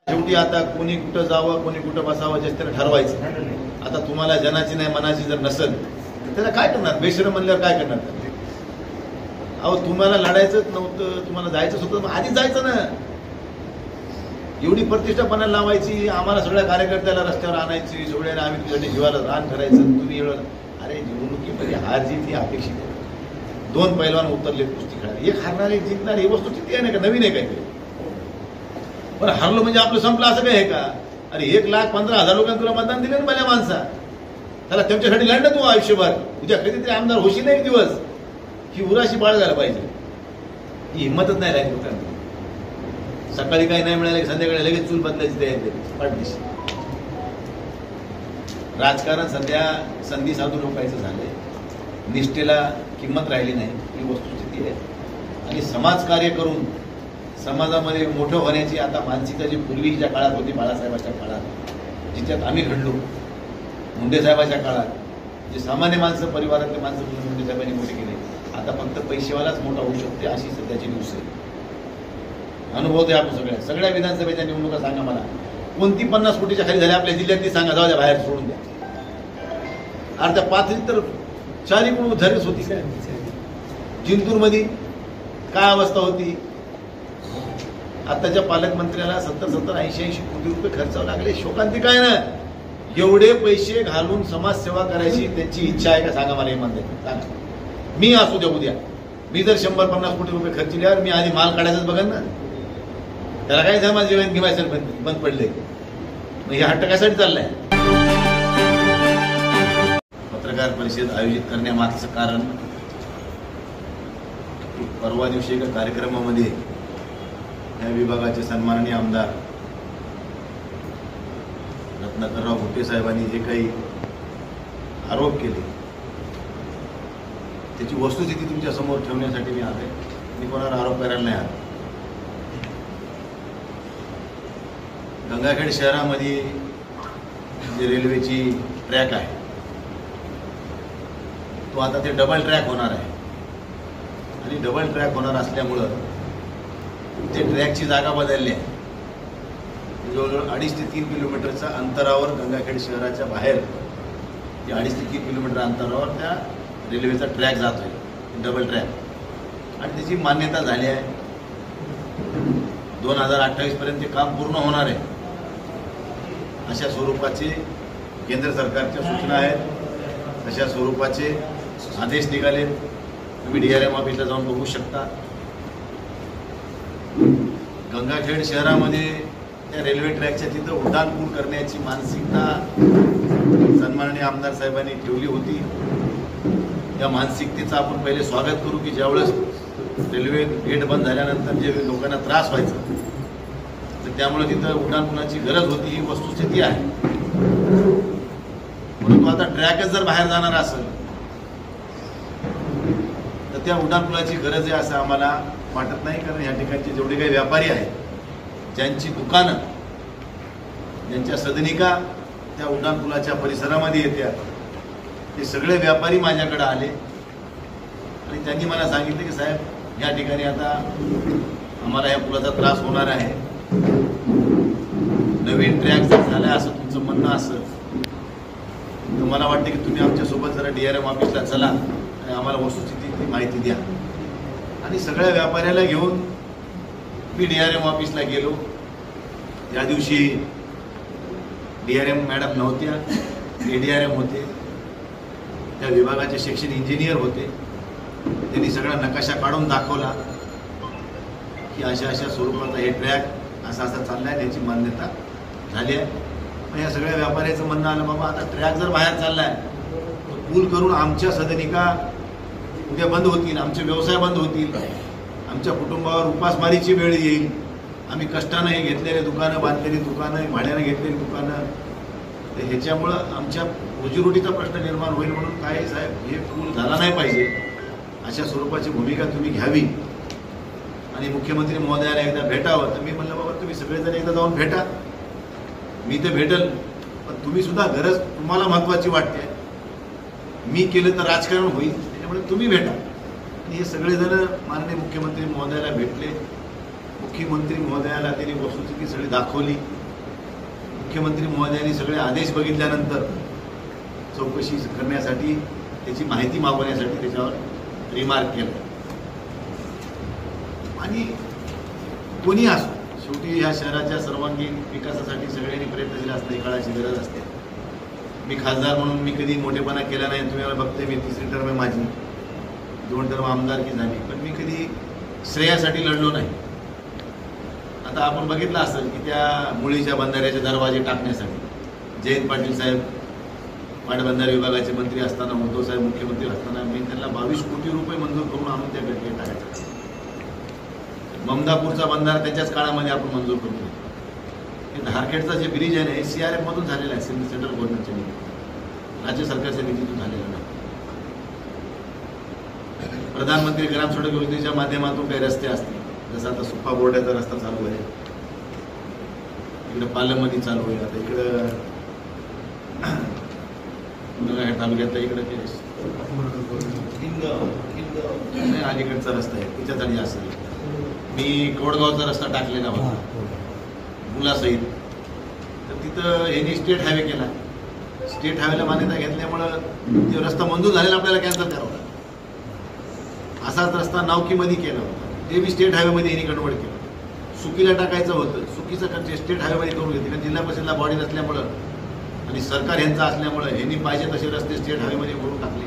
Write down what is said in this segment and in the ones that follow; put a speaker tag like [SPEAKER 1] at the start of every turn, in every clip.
[SPEAKER 1] शेवटी आता कोणी कुठं जावं कोणी कुठं बसावं जे त्याला ठरवायचं. आता तुम्हाला जनाची नाही मनाची जर नसेल तर त्याला काय करणार? बेशरम म्हणल्यावर काय करणार? अहो तुम्हाला लढायचंच नव्हतं, तुम्हाला जायचंच होतं, मग आधी जायचं ना. एवढी प्रतिष्ठापणा लावायची, आम्हाला सगळ्या कार्यकर्त्याला रस्त्यावर आणायची, सगळ्यांना आम्ही तुझ्यासाठी जीवाला रान करायचं, तुम्ही एवढं. अरे निवडणुकीमध्ये हार जीत ही अपेक्षित आहे. दोन पैलवान उतरले कुस्ती खेळायला, एक हारणार एक जिंकणार, ही वस्तू किती आहे ना का नवीन आहे काहीतरी. पण हरलो म्हणजे आपलं संपलं असं काय आहे का? अरे 1,15,000 लोकांनी तुला मतदान दिलं ना भल्या माणसा, त्याला त्यांच्यासाठी लढणं तू आयुष्यभर. उद्या कधीतरी आमदार होशील ना एक दिवस, ही उराशी बाळ झाला पाहिजे. ही हिंमतच नाही राहिली लोकांना. सकाळी काही नाही मिळालं की संध्याकाळी लगेच चूल बदलायची तयारी पाठदिशी. राजकारण सध्या संधी साधू लोकांचं झालंय, निष्ठेला किंमत राहिली नाही, ही वस्तुस्थिती आहे. आणि समाजकार्य करून समाजामध्ये मोठं होण्याची आता मानसिकता जी पूर्वीच्या काळात होती, बाळासाहेबांच्या काळात, जिच्यात आम्ही घडलो, मुंडेसाहेबांच्या काळात जे सामान्य माणसं, परिवारातले माणसं मुंडेसाहेबांनी मोठे केले, आता फक्त पैसेवालाच मोठा होऊ शकते अशी सध्याची न्यूज आहे. अनुभव द्या आपण सगळ्या विधानसभेच्या निवडणुका सांगा मला, कोणती 50 कोटीच्या खाली झाल्या आपल्या जिल्ह्यात ती सांगा, जाऊ द्या बाहेर सोडून द्या. अर्ध्या पाथरीत तर 4 कोण झालीच होती. काय जिंतूरमध्ये काय अवस्था होती? आताच्या पालकमंत्र्याला 70-80 कोटी रुपये खर्चावं लागले. शोकांतिक आहे ना. एवढे पैसे घालून समाजसेवा करायची त्यांची इच्छा आहे का सांगा मला इमानदारी सांगा. मी असू द्या उद्या, मी जर 100-50 कोटी रुपये खर्चल्यावर मी आधी माल काढायचाच बघन ना. त्याला काय समाज जेवण घेवायचं बंद पडले, मग हे हट्ट कशासाठी चाललाय? पत्रकार परिषद आयोजित करण्यामागचं कारण, परवा दिवशी एका कार्यक्रमामध्ये या विभागाचे सन्माननीय आमदार रत्नाकरराव घुटे साहेबांनी जे काही आरोप केले त्याची वस्तुस्थिती तुमच्या समोर ठेवण्यासाठी मी आलोय. मी कोणावर आरोप करायला नाही आलो. गंगाखेड शहरामध्ये जे रेल्वेची ट्रॅक आहे तो आता ते डबल ट्रॅक होणार आहे. आणि डबल ट्रॅक होणार असल्यामुळं ते ट्रॅकची जागा बदलली आहे. जवळजवळ 2.5 ते 3 किलोमीटरच्या अंतरावर गंगाखेड शहराच्या बाहेर 2.5 ते 3 किलोमीटर अंतरावर त्या रेल्वेचा ट्रॅक जातोय, डबल ट्रॅक. आणि त्याची मान्यता झाली आहे. 2028 पर्यंत ते काम पूर्ण होणार आहे. अशा स्वरूपाचे केंद्र सरकारच्या सूचना आहेत, तशा स्वरूपाचे आदेश निघाले. तुम्ही DRM ऑफिसला जाऊन बघू शकता. गंगाखेड शहरामध्ये त्या रेल्वे ट्रॅकच्या तिथं उड्डाणपूल करण्याची मानसिकता सन्माननीय आमदार साहेबांनी ठेवली होती. या मानसिकतेचं आपण पहिले स्वागत करू की ज्यावेळेस रेल्वे गेट बंद झाल्यानंतर जे लोकांना त्रास व्हायचा तर त्यामुळे तिथं उड्डाणपुलाची गरज होती, ही वस्तुस्थिती आहे. परंतु आता ट्रॅकच जर बाहेर जाणार असेल तर त्या उड्डाणपुलाची गरज आहे असं आम्हाला वाटत नाही. कारण या ठिकाणचे जेवढे काही व्यापारी आहेत, ज्यांची दुकानं, ज्यांच्या सदनिका त्या उड्डाणपुलाच्या परिसरामध्ये येत्या, ते सगळे व्यापारी माझ्याकडे आले आणि त्यांनी मला सांगितलं की साहेब या ठिकाणी आता आम्हाला या पुलाचा त्रास होणार आहे. नवीन ट्रॅक जर झाला असं तुमचं म्हणणं असं तर मला वाटतं की तुम्ही आमच्यासोबत जरा DRM ऑफिसला चला आणि आम्हाला वस्तुस्थितीची माहिती द्या. आणि सगळ्या व्यापाऱ्याला घेऊन मी DRM ऑफिसला गेलो. त्या दिवशी DRM मॅडम नव्हत्या, ADRM होते, त्या विभागाचे सेक्शन इंजिनियर होते. त्यांनी सगळा नकाशा काढून दाखवला की अशा अशा स्वरूपाचा हे ट्रॅक असा असा चालला आहे, त्याची मान्यता झाली आहे. मग या सगळ्या व्यापाऱ्याचं म्हणणं आलं, बाबा आता ट्रॅक जर बाहेर चालला आहे तर पूल करून आमच्या सदनिका उद्या बंद होतील, आमचे व्यवसाय बंद होतील, आमच्या कुटुंबावर उपासमारीची वेळ येईल. आम्ही कष्टानं हे घेतलेले दुकानं, बांधलेली दुकानं, भाड्यानं घेतलेली दुकानं, तर ह्याच्यामुळं आमच्या रोजीरोटीचा प्रश्न निर्माण होईल. म्हणून काय साहेब, हे पूल झाला नाही पाहिजे, अशा स्वरूपाची भूमिका तुम्ही घ्यावी आणि मुख्यमंत्री महोदयाला एकदा भेटावं. तर मी म्हणलं बाबा तुम्ही सगळेजण एकदा जाऊन भेटा, मी तर भेटल, पण तुम्ही सुद्धा गरज तुम्हाला महत्त्वाची वाटते, मी केलं तर राजकारण होईल, त्यामुळे तुम्ही भेटा. आणि हे सगळेजण माननीय मुख्यमंत्री महोदयाला भेटले. मुख्यमंत्री महोदयाला त्यांनी वस्तुस्थिती सगळी दाखवली. मुख्यमंत्री महोदयांनी सगळे आदेश बघितल्यानंतर चौकशी करण्यासाठी, त्याची माहिती मागवण्यासाठी त्याच्यावर रिमार्क केलं. आणि कोणी असो, शेवटी ह्या शहराच्या सर्वांगीण विकासासाठी सगळ्यांनी प्रयत्नशील असणं ही काळाची गरज असते. मी खासदार म्हणून मी कधी मोठेपणा केला नाही. तुम्ही मला बघते, मी 3री टर्म आहे माझी, 2 टर्म आमदारकी झाली, पण मी कधी श्रेयासाठी लढलो नाही. आता आपण बघितलं असेल की त्या मुळीच्या बंधाऱ्याचे दरवाजे टाकण्यासाठी जयंत पाटील साहेब पाटबंधारे विभागाचे मंत्री असताना, उद्धव साहेब मुख्यमंत्री असताना मी त्यांना 22 कोटी रुपये मंजूर करून आणून त्या गटके टाकायचे. ममदापूरचा बंधारा त्याच्याच काळामध्ये आपण मंजूर करतो. हे धारखेडचा जे ब्रिज आहे ना, हे CRF मधून झालेला आहे, सेंट्रल गव्हर्नमेंटच्या निधी, राज्य सरकारच्या निधीतून झालेला नाही. प्रधानमंत्री ग्राम सडक योजनेच्या माध्यमातून काही रस्ते असतील, जसं आता सुप्पा बोर्डाचा रस्ता चालू आहे, इकडे पालममध्ये चालू आहे, आता इकडं तालुक्यातला इकडे अलीकडचा रस्ता आहे, त्याच्यासाठी असेल. मी कोडगावचा रस्ता टाकलेला होता मुलासहित, तर तिथं यांनी स्टेट हायवे केला. स्टेट हायवेला मान्यता घेतल्यामुळं ते रस्ता मंजूर झालेला आपल्याला कॅन्सल करावा लागला. असाच रस्ता नावकीमध्ये केला होता, ते मी स्टेट हायवेमध्ये यांनी कन्वर्ट केलं. सुकीला टाकायचं होतं, सुकीचं स्टेट हायवेमध्ये करून घेतलं, कारण जिल्हा परिषदला बॉडी नसल्यामुळं आणि सरकार यांचा असल्यामुळं यांनी पाहिजे तसे रस्ते स्टेट हायवेमध्ये करून टाकले.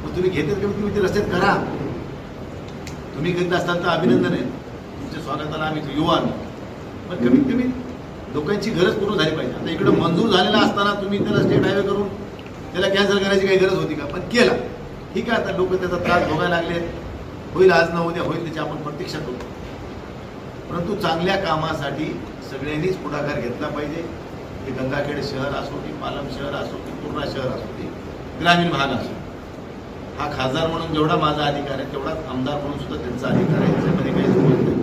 [SPEAKER 1] मग तुम्ही घेतात का? तुम्ही ते रस्त्यात करा. तुम्ही घेत असताल तर अभिनंदन आहे, तुमच्या स्वागताला आम्ही युवा. पण कमीत कमी लोकांची गरज पूर्ण झाली पाहिजे. आता इकडं मंजूर झालेला असताना तुम्ही त्याला स्टेट हायवे करून त्याला कॅन्सल करायची काही गरज होती का? पण केला, ठीक आहे. आता लोक त्याचा त्रास भोगायला लागले, होईल आज न उद्या होईल, त्याची आपण प्रतीक्षा करू. परंतु चांगल्या कामासाठी सगळ्यांनीच पुढाकार घेतला पाहिजे. की गंगाखेड शहर असो, की पालम शहर असो, की पूर्णा शहर असो, की ग्रामीण भाग असो, हा खासदार म्हणून जेवढा माझा अधिकार आहे तेवढाच आमदार म्हणून सुद्धा त्यांचा अधिकार आहे, त्याच्यामध्ये काही चूक नाही.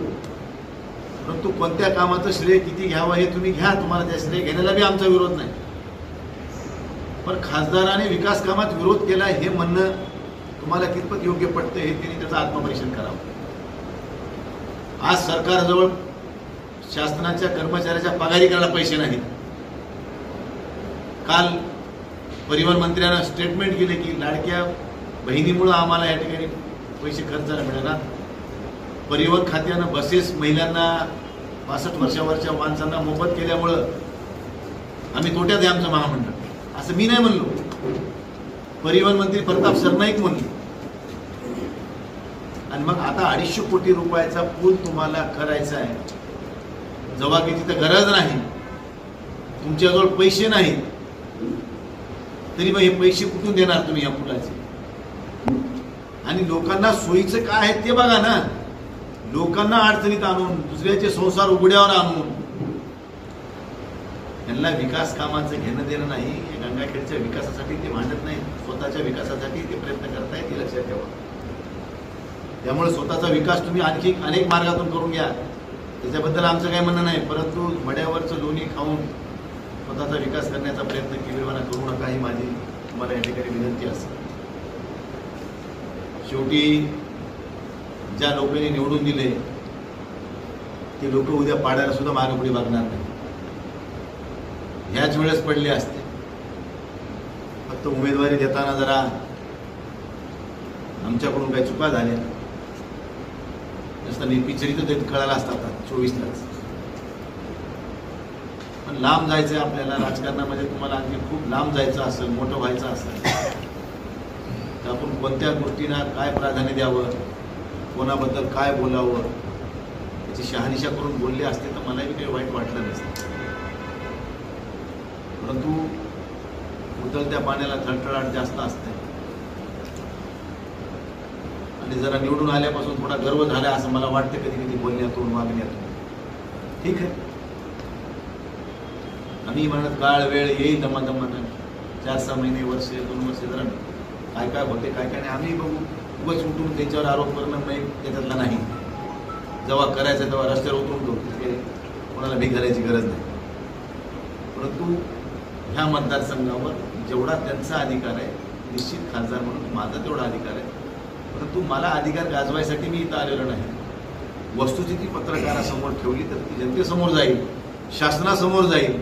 [SPEAKER 1] परंतु कोणत्या कामाचं श्रेय किती घ्यावं हे तुम्ही घ्या, तुम्हाला त्या श्रेय घेण्याला बी आमचा विरोध नाही. पण खासदाराने विकास कामात विरोध केला हे म्हणणं तुम्हाला कितपत योग्य पडतं हे त्यांनी त्याचं आत्मपरीक्षण करावं. आज सरकारजवळ शासनाच्या कर्मचाऱ्याच्या पगारी करायला पैसे नाहीत. काल परिवहन मंत्र्यांना स्टेटमेंट केले की लाडक्या बहिणीमुळं आम्हाला या ठिकाणी पैसे खर्चायला मिळणार. परिवहन खात्यानं बसेस महिलांना 65 वर्षावरच्या माणसांना मोफत केल्यामुळं आम्ही तोट्यात आहे आमचं महामंडळ, असं मी नाही म्हणलो, परिवहन मंत्री प्रताप सरनाईक म्हणले. आणि मग आता 250 कोटी रुपयाचा पूल तुम्हाला करायचा आहे, जेव्हा की तिथं गरज नाही, तुमच्याजवळ पैसे नाहीत, तरी मग हे पैसे कुठून देणार तुम्ही या पुलाचे? आणि लोकांना सोयीचं काय आहे ते बघा ना. लोकांना अडचणीत आणून, दुसऱ्याचे संसार उघड्यावर आणून, यांना विकास कामाचं घेणं देणं नाही. गंगाखेडच्या विकासासाठी ते भांडत नाही, स्वतःच्या विकासासाठी ते प्रयत्न करतायत, हे लक्षात ठेवा. त्यामुळे स्वतःचा विकास तुम्ही आणखी अनेक मार्गातून करून घ्या, त्याच्याबद्दल आमचं काही म्हणणं नाही. परंतु मड्यावरचं लोणी खाऊन स्वतःचा विकास करण्याचा प्रयत्न किरवाना करू नका, ही माझी तुम्हाला या ठिकाणी विनंती असेल. शेवटी ज्या लोकांनी निवडून दिले ते लोक उद्या पाड्याला सुद्धा मागे पुढे बघणार नाही. ह्याच वेळेस पडले असते. फक्त उमेदवारी देताना जरा आमच्याकडून काही चुका झाल्या नसता पिचरी तर देत कळायला असतात 24 तास. पण लांब जायचंय आपल्याला राजकारणामध्ये. तुम्हाला आणखी खूप लांब जायचं असेल, मोठं व्हायचं असेल तर आपण कोणत्या गोष्टींना काय प्राधान्य द्यावं, कोणाबद्दल काय बोलावं याची शहानिशा करून बोलले असते तर मलाही काही वाईट वाटलं नसतं. परंतु उतरत्या पाण्याला थळथळाट जास्त असते आणि जरा निवडून आल्यापासून थोडा गर्व झाला असं मला वाटतं कधी कधी बोलण्यातून, वागण्यातून. ठीक आहे, आम्ही म्हणत काळ वेळ येईल दमादमानं, 4-6 महिने, वर्ष, 2 वर्ष जरा काय काय होते काय काय नाही आम्ही बघू. उगाच उठून त्यांच्यावर आरोप करणं नाही, त्याच्यातला नाही. जेव्हा करायचं तेव्हा रस्त्यावर उतरून करू, तिथे कोणाला भीक घालायची गरज नाही. परंतु ह्या मतदारसंघावर जेवढा त्यांचा अधिकार आहे, निश्चित खासदार म्हणून माझा तेवढा अधिकार आहे. परंतु मला अधिकार गाजवायसाठी मी इथं आलेलो नाही. वस्तुस्थिती पत्रकारासमोर ठेवली तर ती जनतेसमोर जाईल, शासनासमोर जाईल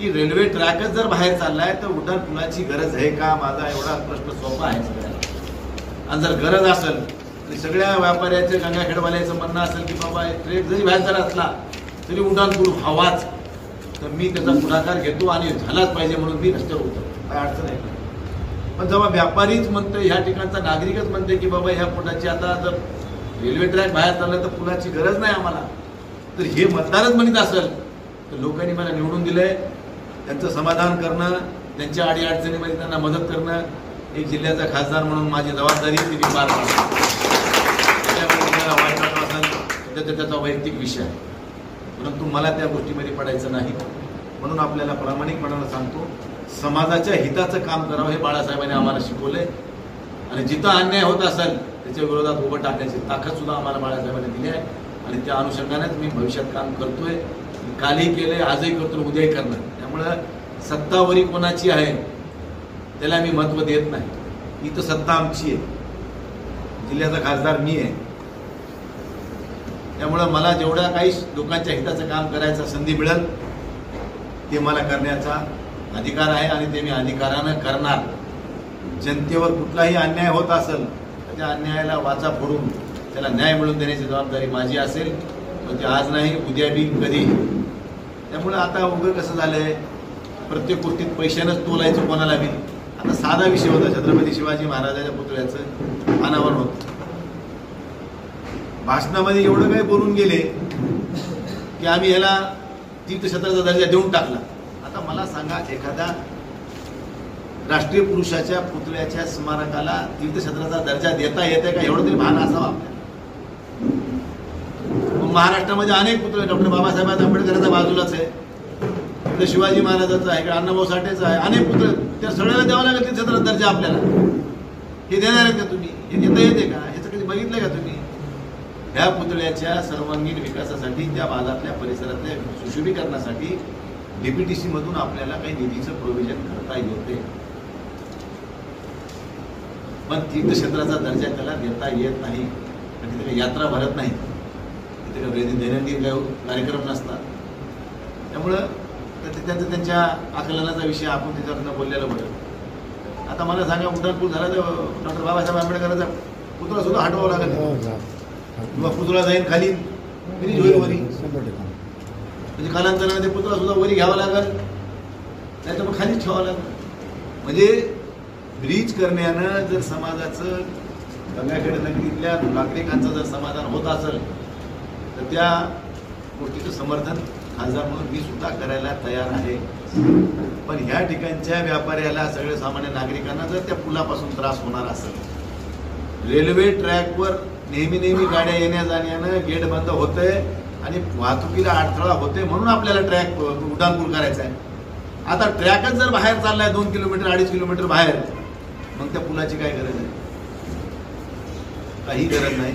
[SPEAKER 1] की रेल्वे ट्रॅकच जर बाहेर चाललाय तर उड्डाण पुलाची गरज आहे का? माझा एवढा प्रश्न सोपा आहे सगळ्याला. आणि जर गरज असेल आणि सगळ्या व्यापाऱ्याचे गंगाखेडवाल्याचं म्हणणं असेल की बाबा ट्रेक जरी बाहेर जर असला तरी उड्डाण पूल हवाच, तर मी त्याचा पुढाकार घेतो आणि झालाच पाहिजे म्हणून मी रस्त्यावर उतरतो, काय अडचण आहे. पण जेव्हा व्यापारीच म्हणतो, ह्या ठिकाणचा नागरिकच म्हणते की बाबा ह्या पुलाची आता जर रेल्वे ट्रॅक बाहेर चालला तर पुलाची गरज नाही आम्हाला, तर हे मतदारच म्हणत असेल तर लोकांनी मला निवडून दिलंय, त्यांचं समाधान करणं, त्यांच्या अडीअडचणीमध्ये त्यांना मदत करणं, एक जिल्ह्याचा खासदार म्हणून माझी जबाबदारी ती मी पार पाडतो. त्यामुळे वाईट वाटत असेल तर त्याचा वैयक्तिक विषय आहे, परंतु मला त्या गोष्टीमध्ये पडायचं नाही. म्हणून आपल्याला प्रामाणिकपणानं सांगतो, समाजाच्या हिताचं काम करावं हे बाळासाहेबांनी आम्हाला शिकवलंय. आणि जिथं अन्याय होत असेल त्याच्या विरोधात उभं टाकण्याची ताकद सुद्धा आम्हाला बाळासाहेबांनी दिली आहे. आणि त्या अनुषंगानेच मी भविष्यात काम करतोय, कालही केलंय, आजही करतो, उद्याही करणार. त्यामुळं सत्तावरी कोणाची आहे त्याला मी महत्त्व देत नाही. ही तर सत्ता आमची आहे, जिल्ह्याचा खासदार मी आहे. त्यामुळं मला जेवढ्या काही लोकांच्या हिताचं काम करायचं संधी मिळेल ते मला करण्याचा अधिकार आहे आणि ते मी अधिकारानं करणार. जनतेवर कुठलाही अन्याय होत असेल तर त्या अन्यायाला वाचा फोडून त्याला न्याय मिळवून देण्याची जबाबदारी माझी असेल. पण ते आज नाही, उद्या बी, कधी. त्यामुळे आता उभं कसं झालंय, प्रत्येक गोष्टीत पैशानंच तोलायचं कोणाला बी. आता साधा विषय होता, छत्रपती शिवाजी महाराजांच्या पुतळ्याचं अनावरण होतं. भाषणामध्ये एवढं काही बोलून गेले की आम्ही ह्याला तीर्थक्षेत्राचा दर्जा देऊन टाकला. आता मला सांगा, एखाद्या राष्ट्रीय पुरुषाच्या पुतळ्याच्या स्मारकाला तीर्थक्षेत्राचा दर्जा देता येते का? एवढं तरी भान असावं आपल्याला. महाराष्ट्रामध्ये अनेक पुतळे, डॉक्टर बाबासाहेब आंबेडकरांच्या बाजूलाच आहे, इकडे शिवाजी महाराजांचा आहे, इकडे अण्णाभाऊ साठेचा आहे, अनेक पुतळे. त्या सगळ्याला द्यावं लागेल तीर्थक्षेत्राचा दर्जा आपल्याला. हे देणार आहेत का तुम्ही? हे देता येते का? ह्याचं कधी बघितलंय का तुम्ही? ह्या पुतळ्याच्या सर्वांगीण विकासासाठी, त्या भागातल्या परिसरातल्या सुशोभीकरणासाठी DPTC मधून आपल्याला काही निधीचं प्रोव्हिजन करता येते, पण तीर्थक्षेत्राचा दर्जा त्याला देता येत नाही. तिथे काही यात्रा भरत नाही, तिथे काही दैनंदिन काही कार्यक्रम नसतात. त्यामुळं त्यांच्या आकलनाचा विषय आपण त्याच्याकडनं बोललेलं बरं. आता मला सांगा, उड्डाण पूल झाला तर डॉक्टर बाबासाहेब आंबेडकरांचा पुतळा सुद्धा हटवावा लागेल किंवा पुतळा जाईल खाली किती होईल वरी, म्हणजे कालांतराने ते पुतळा सुद्धा वरी घ्यावा लागेल, नाही तर मग खालीच ठेवावं लागेल. म्हणजे ब्रिज करण्यानं जर समाजाचं, गंगाखेड नगरीतल्या नागरिकांचं जर समाधान होत असेल तर त्या गोष्टीचं समर्थन खासदार म्हणून मी सुद्धा करायला तयार आहे. पण ह्या ठिकाणच्या व्यापाऱ्याला, सगळे सामान्य नागरिकांना जर त्या पुलापासून त्रास होणार असेल, रेल्वे ट्रॅकवर नेहमी गाड्या येण्या जाण्यानं गेट बंद होतंय आणि वाहतुकीला अडथळा होते, म्हणून आपल्याला ट्रॅक उड्डाण पूल करायचा आहे. आता ट्रॅकच जर बाहेर चाललाय 2 किलोमीटर 2.5 किलोमीटर बाहेर, मग त्या पुलाची काय गरज आहे? काही गरज नाही.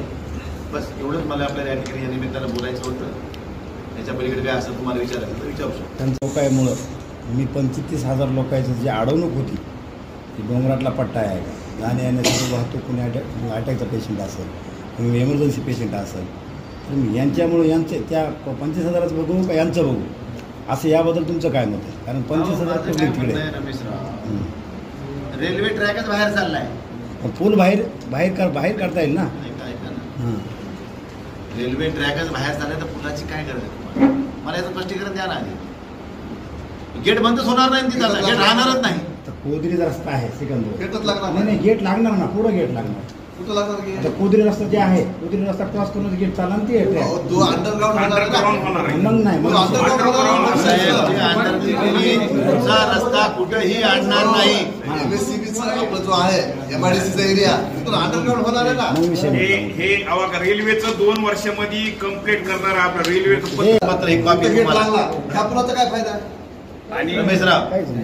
[SPEAKER 1] बस एवढंच मला आपल्याला या ठिकाणी या निमित्तानं बोलायचं होतं. याच्या पलीकडे काय असं तुम्हाला विचारायचं तर विचारू शकतो.
[SPEAKER 2] त्यांचं उपायामुळं मी 25,000 लोकांची जी अडवणूक होती, ती डोंगरातला पट्टा आहे, जाण्या येण्यासाठी वाहतूक, कोणी अटॅकचा पेशंट असेल, किंवा एमर्जन्सी पेशंट असेल, तर यांच्यामुळे यांचे त्या 25,000च बघू का यांचं बघू, असं याबद्दल तुमचं काय मत आहे? कारण 25,000 तिकडे
[SPEAKER 1] रेल्वे ट्रॅकच बाहेर चाललाय,
[SPEAKER 2] पूल बाहेर करता येईल ना.
[SPEAKER 1] रेल्वे ट्रॅकच बाहेर चाललाय तर पुलाची काय गरज आहे तुम्हाला? मला याचं स्पष्टीकरण द्या ना. गेट बंदच होणार नाही, तिथं गेट राहणारच नाही.
[SPEAKER 2] तर कोदरीचा रस्ता आहे सिकंदर, नाही गेट लागणार ना, पुढं गेट लागणार. कोदरी रस्ता जे आहे, कोदरी रस्ता क्रॉस करून गेट चालणार, ते मग नाही
[SPEAKER 1] रस्ता कुठेही आणणार नाही.
[SPEAKER 3] जो आहे MIDCचा एरिया अंडरग्राऊंड होणार आहे ना.
[SPEAKER 4] हे रेल्वेचं 2 वर्षामध्ये कम्प्लीट करणार आपलं रेल्वेचं
[SPEAKER 1] पत्र एक कॉपी
[SPEAKER 3] लागला, ह्या पुलाचा काय फायदा आहे?
[SPEAKER 4] आणि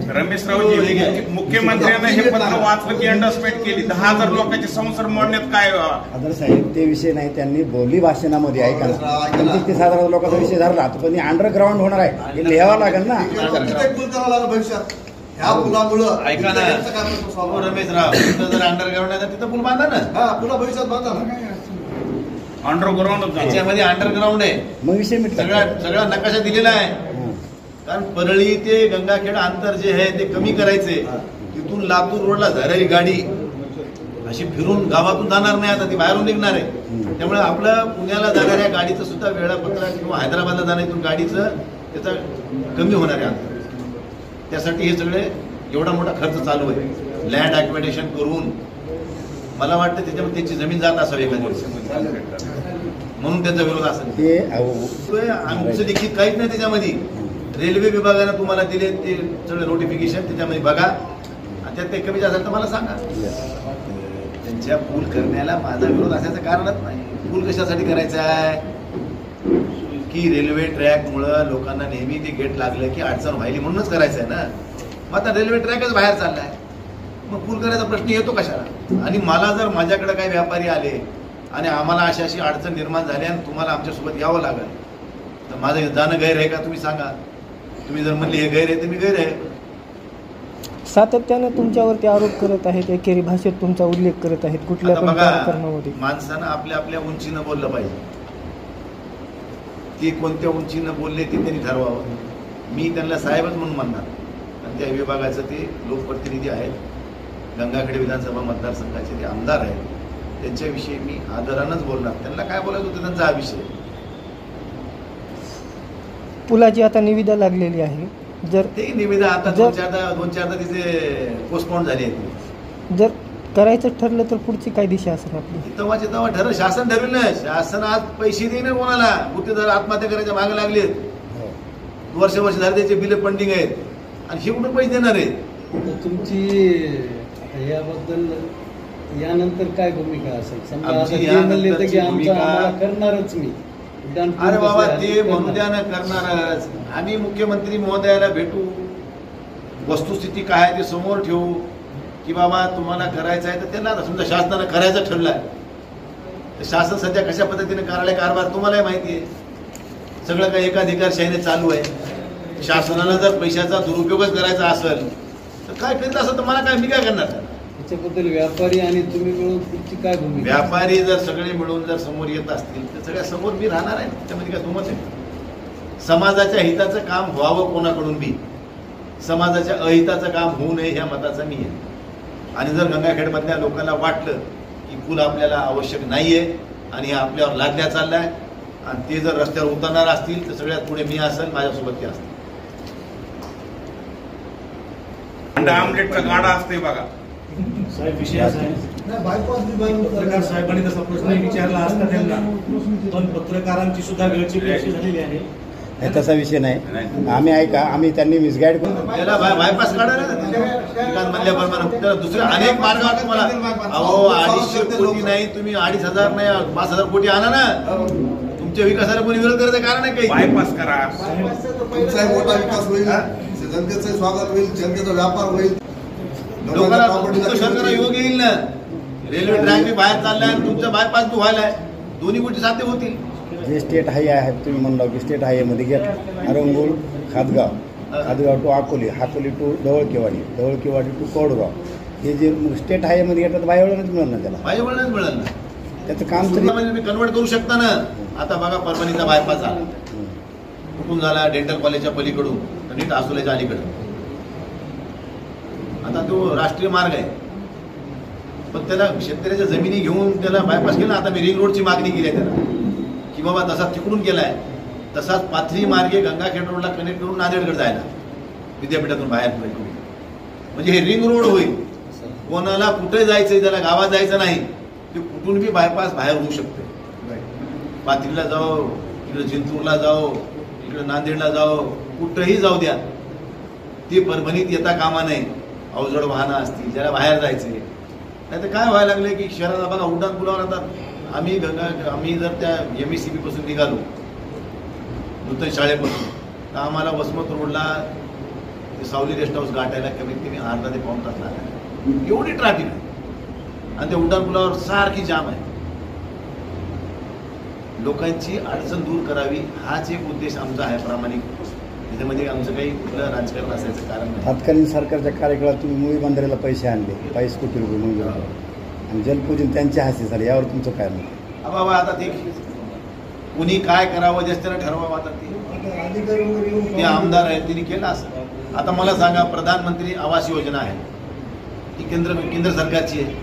[SPEAKER 4] रमेशरावजी मुख्यमंत्र्यांना हे पत्र वाचलं की अंडरस्टँड केली. 10,000 लोकांचे संसार मोडण्यात काय
[SPEAKER 2] आदर साहेब, ते विषय नाही, त्यांनी बोली भाषणामध्ये ऐका ना, 25,000 लोकांचा विषय धरला, पण अंडरग्राऊंड होणार आहे, हे लिहावं लागेल ना.
[SPEAKER 3] पूल करावं लागेल भविष्यात ह्या पुलामुळं.
[SPEAKER 1] ऐका ना रमेशराव, तिथं जर अंडरग्राऊंड आहे तर तिथं पूल बांधा ना.
[SPEAKER 3] हा, पुन्हा भविष्यात बांधा ना.
[SPEAKER 4] अंडरग्राऊंड,
[SPEAKER 1] त्याच्यामध्ये अंडरग्राऊंड आहे,
[SPEAKER 2] मग विषय
[SPEAKER 1] सगळा नकाशा दिलेला आहे. कारण परळी ते गंगाखेड अंतर जे आहे ते कमी करायचे. तिथून लातूर रोडला झालेली गाडी अशी फिरून गावातून जाणार नाही, आता ती बाहेरून निघणार आहे. त्यामुळे आपलं पुण्याला जाणाऱ्या गाडीचं सुद्धा वेळापत्रक किंवा हैदराबादला जाण्यातून गाडीचं त्याचा कमी होणार आहे अंतर. त्यासाठी हे सगळे एवढा मोठा खर्च चालू आहे. लँड ॲक्विडेशन करून मला वाटतं त्याच्यामध्ये त्यांची जमीन जात असावी म्हणून त्यांचा विरोध असेल. आमचं देखील काहीच नाही त्याच्यामध्ये. रेल्वे विभागानं तुम्हाला दिले ते सगळे नोटिफिकेशन त्याच्यामध्ये बघा, आणि त्यात काही कमी असेल तर मला सांगा. त्यांच्या पूल करण्याला माझा विरोध असायचं कारणच नाही. पूल कशासाठी करायचा आहे की रेल्वे ट्रॅकमुळं लोकांना नेहमी ते गेट लागलं की अडचण व्हायली म्हणूनच करायचं आहे ना. मग आता रेल्वे ट्रॅकच बाहेर चाललाय, मग पूल करायचा प्रश्न येतो कशाला. आणि मला जर माझ्याकडे काही व्यापारी आले आणि आम्हाला अशी अशी अडचण निर्माण झाली आणि तुम्हाला आमच्यासोबत यावं लागेल, तर माझं जाणं गैर आहे का तुम्ही सांगा. तुम्ही जर म्हणले हे गैर आहे तर मी गैर आहे.
[SPEAKER 5] सातत्याने तुमच्यावरती आरोप करत आहेत, एकेरी भाषेत तुमचा उल्लेख करत आहेत कुठल्या पण कार्यक्रमामध्ये.
[SPEAKER 1] माणसानं आपल्या आपल्या उंचीनं बोललं पाहिजे. ते कोणत्या उंचीनं बोलले ते त्यांनी ठरवावं. मी त्यांना साहेबच म्हणून म्हणणार, आणि त्या विभागाचं ते लोकप्रतिनिधी आहेत, गंगाखेड विधानसभा मतदारसंघाचे ते आमदार आहेत, त्यांच्याविषयी मी आदरानंच बोलणार. त्यांना काय बोलायचं होतं त्यांचा हा विषय.
[SPEAKER 5] पुलाची आता निविदा लागलेली आहे, जर
[SPEAKER 1] ते निविदा आता दोन चारदा तिचे पोस्टपोन झाली आहे.
[SPEAKER 5] जर करायचं ठरलं तर पुढची काय दिशा असेल आपली.
[SPEAKER 1] तेव्हाचे तेव्हा ठरलं, शासन ठरविल ना. शासन आज पैसे देईन कोणाला. गुत्तेदार आत्महत्या करायच्या मागे लागलेत, वर्ष झाले त्याचे बिल पेंडिंग आहेत, आणि हे कुठून पैसे देणार आहेत.
[SPEAKER 6] तुमची याबद्दल यानंतर काय भूमिका असेल. करणारच मी.
[SPEAKER 1] अरे बाबा ते म्हणून द्या ना, करणारच. आम्ही मुख्यमंत्री महोदयाला भेटू, वस्तुस्थिती काय आहे ते समोर ठेवू, की बाबा तुम्हाला करायचं आहे तर त्यांना समजा शासनानं करायचं ठरलं आहे तर शासन सध्या कशा पद्धतीने करायला कारभार तुम्हालाही माहिती आहे. सगळं काही एकाधिकारशाहीने चालू आहे. शासनाला जर पैशाचा दुरुपयोगच करायचा असेल तर काय करीत असेल तर मला काय, मी काय करणार.
[SPEAKER 6] त्याच्याबद्दल व्यापारी आणि तुम्ही मिळून तुमची काय भूमिका.
[SPEAKER 1] व्यापारी जर सगळे मिळून जर समोर येत असतील तर सगळ्या समोर मी राहणार आहे. त्याच्यामध्ये काय दुमत आहे. समाजाच्या हिताचं काम व्हावं कोणाकडून बी, समाजाच्या अहिताचं काम होऊ नये ह्या मताचा मी आहे. आणि जर गंगाखेडमधल्या लोकांना वाटलं की पूल आपल्याला आवश्यक नाहीये आणि हे आपल्यावर लादल्या चाललाय आणि ते जर रस्त्यावर उतरणार असतील तर सगळ्यात पुढे मी असेल, माझ्यासोबत ते असतील.
[SPEAKER 4] अंडा आमलेटचा गाडा असते बघा
[SPEAKER 7] साहेब. विषय असा आहे, पत्रकार साहेबांनी तसा प्रश्न विचारला असता त्यांना, पण पत्रकारांची सुद्धा वेळची वेळ झालेली आहे.
[SPEAKER 2] तसा विषय नाही. आम्ही ऐका, आम्ही त्यांनी मिसगाईड करून
[SPEAKER 1] त्याला बायपास काढा ना म्हणल्याप्रमाणे. दुसरे अनेक मार्ग आहेत तुम्हाला. अहो 250 कोटी नाही, तुम्ही 2,500 नाही 5,000 कोटी आणा ना. तुमच्या विकासाला कोणी विरोध करायचं कारण आहे काही.
[SPEAKER 4] बायपास करा,
[SPEAKER 3] तुमचाही मोठा विकास होईल, जनतेचं स्वागत होईल, जनतेचा व्यापार होईल,
[SPEAKER 1] लोकांना सरकार योग येईल ना. रेल्वे ट्रॅक बी बाहेर चाललाय आणि तुमचा बायपास बी व्हायलाय, दोन्ही गोष्टी साध्य होतील.
[SPEAKER 2] जे स्टेट हायवे आहे तुम्ही म्हणला की स्टेट हायवेमध्ये घ्या, अरंगूल Khatgaon to Akoli to ढवळकेवाडी to कोडगाव, हे जे स्टेट हायवेमध्ये घेतात बायवळणच मिळेल ना. त्याला
[SPEAKER 1] बायवळणच मिळेल ना.
[SPEAKER 2] त्याचं काम तरी
[SPEAKER 1] तुम्ही कन्वर्ट करू शकता ना. आता बघा परभणीचा बायपास झाला, कुठून झाला, डेंटल कॉलेजच्या पलीकडून नीट आसोल्याच्या अलीकडे. आता तो राष्ट्रीय मार्ग आहे, पण त्याला शेतकऱ्याच्या जमिनी घेऊन त्याला बायपास केला. आता मी रिंग रोडची मागणी केली आहे त्याला, की बाबा तसा तिकडून केलाय तसाच पाथरी मार्गे गंगाखेड रोडला कनेक्ट करून नांदेडकडे जायला, विद्यापीठातून बाहेर पडून. म्हणजे हे रिंग रोड होईल. कोणाला कुठे जायचंय, त्याला गावात जायचं नाही, ते कुठून बी बायपास बाहेर होऊ शकते. पाथरीला जाओ, इकडे जिंतूरला जाओ, इकडे नांदेडला जाओ, कुठंही जाऊ द्या, ते परभणीत येता कामा नये. अवजड वाहनं असतील, ज्याला बाहेर जायचे. नाही तर काय व्हायला लागले की शहराला बघा उड्डाण पुलावर आता आम्ही जर त्या MSCB पासून निघालो, नूतन शाळेपासून, तर आम्हाला वसमत रोडला ते सावली रेस्ट हाऊस गाठायला कमीत कमी अर्धा ते पाऊण तास लागला. एवढी ट्रॅफिक आहे आणि त्या उड्डाण पुलावर सारखी जाम आहे. लोकांची अडचण दूर करावी हाच एक उद्देश आमचा आहे प्रामाणिक. त्याच्यामध्ये आमचं काही कुठलं राजकारण असायचं कारण नाही.
[SPEAKER 2] तत्कालीन सरकारच्या कार्यकाळात तुम्ही मुळी बंदराला पैसे आणले, 22 कोटी रुपये मंजूर आणि जलपूजन त्यांच्या हस्ते झाले, यावर तुमचं काय मत?
[SPEAKER 1] बाबा आता ते कुणी काय करावं जास्त ठरवावं. आता ते आमदार आहेत त्यांनी केलं असं. आता मला सांगा, प्रधानमंत्री आवास योजना आहे ही केंद्र सरकारची आहे.